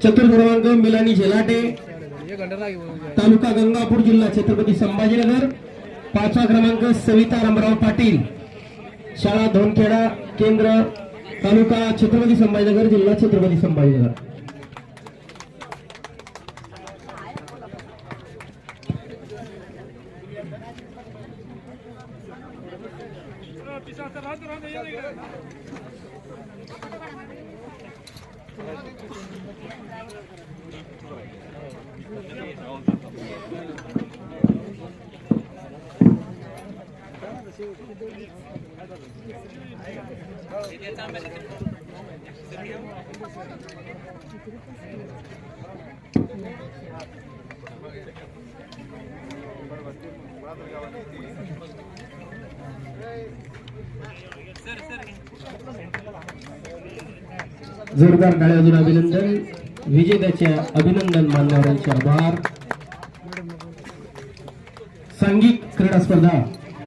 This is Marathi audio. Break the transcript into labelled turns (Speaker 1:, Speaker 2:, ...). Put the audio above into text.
Speaker 1: चतुर्थ क्रमांक मिलानी झेलाटे तालुका गंगापूर जिल्हा छत्रपती संभाजीनगर। पाचवा क्रमांक सविता रामराव पाटील शाळा धोनखेडा केंद्र तालुका छत्रपती संभाजीनगर जिल्हा छत्रपती संभाजीनगर। जोरदार टाळ्या वाजून अभिनंदन। विजेत्याचे अभिनंदन, मान्यवरांचे आभार। सांघिक क्रीडा स्पर्धा